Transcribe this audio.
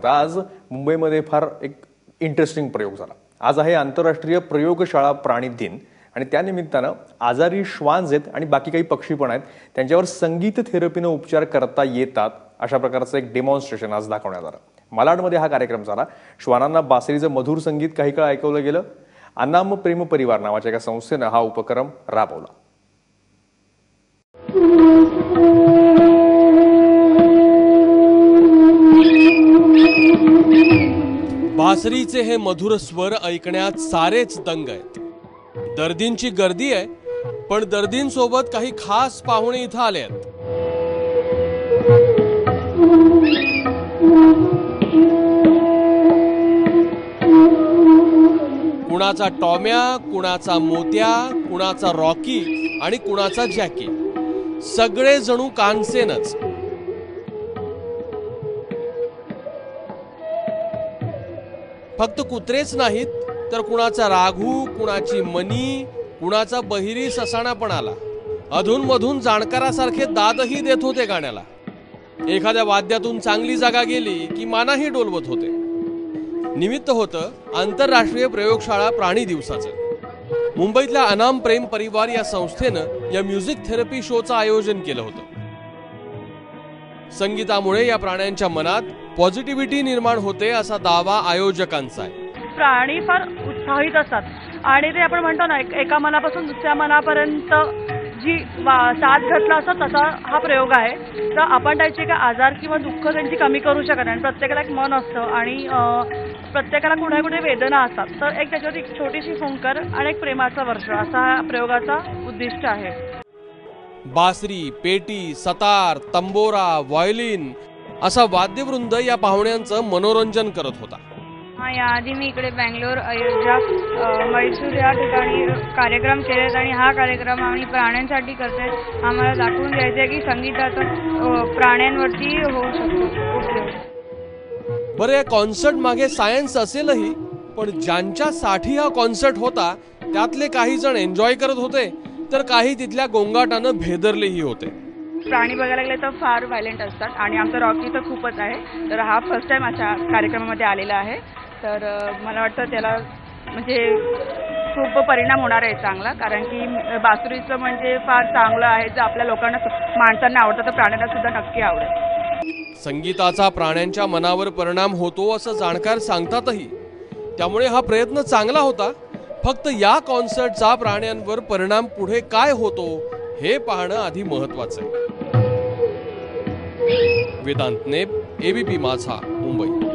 तर आज मुंबईमध्ये फार एक इंटरेस्टिंग प्रयोग झाला। आज आहे आंतरराष्ट्रीय प्रयोगशाळा प्राणी दिन आणि त्यानिमित्तानं आजारी श्वान्स आहेत आणि बाकी काही पक्षी पण आहेत त्यांच्यावर संगीत थेरपीने उपचार करता येतात अशा प्रकारचं एक डेमॉन्स्ट्रेशन आज दाखवण्यात आलं। मालाडमध्ये हा कार्यक्रम झाला। श्वानांना बासरीचं मधुर संगीत काही काळ ऐकवलं गेलं। अनाम प्रेम परिवार नावाच्या एका संस्थेनं हा उपक्रम राबवला। बासरीचे हे मधुर स्वर ऐकण्यात सारेच दंग आहेत। दर्दींची गर्दी आहे, पण दर्दींसोबत काही खास पाहुणे इथं आले आहेत। कुणाचा टॉम्या, कुणाचा मोत्या, कुणाचा रॉकी आणि कुणाचा जॅकी, सगळे जणू कानसेनच। फक्त कुत्रेच नाहीत तर कुणाचा राघू, कुणाची मनी, कुणाचा बहिरी ससाणा पण आला। अधूनमधून जाणकारासारखे दादही देत होते गाण्याला। एखाद्या वाद्यातून चांगली जागा गेली की मानाही डोलवत होते। निमित्त होतं आंतरराष्ट्रीय प्रयोगशाळा प्राणी दिवसाचं। मुंबईतल्या अनाम प्रेम परिवार या संस्थेनं या म्युझिक थेरपी शोचं आयोजन केलं होतं। संगीतामुळे या प्राण्यांच्या मनात पॉझिटिव्हिटी निर्माण होते असा दावा आयोजकांचा आहे। प्राणी फार उत्साहित असतात आणि ते आपण म्हणतो ना एका मनापासून दुसऱ्या मनापर्यंत जी साथ घातला असतो तसा हा प्रयोग आहे। तर आपण त्याचे काय आजार किंवा दुःख त्यांची कमी करू शकत नाही। प्रत्येकाला एक मन असतं आणि प्रत्येकाला कुठे कुठे वेदना असतात, तर एक त्याच्यावर एक छोटीशी फुंकर आणि एक प्रेमाचा वर्ष असा हा प्रयोगाचा उद्दिष्ट आहे। बासरी, पेटी, सतार, तंबोरा, व्हायोलिन असा वाद्यवृंद या पाहुण्यांचं मनोरंजन करत होता। याआधी मी इकडे बेंगलोर, अयोध्या, मैसूर या ठिकाणी कार्यक्रम केलेत आणि हा कार्यक्रम आम्ही प्राण्यांसाठी करतोय। आम्हाला दाखवून द्यायचं आहे की संगीताचा प्राण्यांवरती होऊ शकतो। बरं, या कॉन्सर्ट मागे सायन्स असेलही, पण ज्यांच्यासाठी हा कॉन्सर्ट होता त्यातले काही जण एन्जॉय करत होते तर काही तिथल्या गोंगाटानं भेदरलेही होते। प्राणी बघायला गेले तर फार व्हायलेंट असतात आणि आमचा रॉकी तर खूपच आहे। तर हा फर्स्ट टाइम अशा कार्यक्रमामध्ये आलेला आहे। तर मला वाटतं त्याला म्हणजे खूप परिणाम होणार आहे चांगला, कारण की बासुरीचं म्हणजे फार चांगलं आहे। जर आपल्या लोकांना माणसांना आवडतं तर प्राण्यांना सुद्धा नक्की आवडेल। संगीताचा प्राण्यांच्या मनावर परिणाम होतो असं जाणकार सांगतातही, त्यामुळे हा प्रयत्न चांगला होता। फक्त या कॉन्सर्टचा प्राण्यांवर परिणाम पुढे काय होतो हे पाहणं आधी महत्वाचं आहे। वेदांत नेब, एबीपी माझा, मुंबई।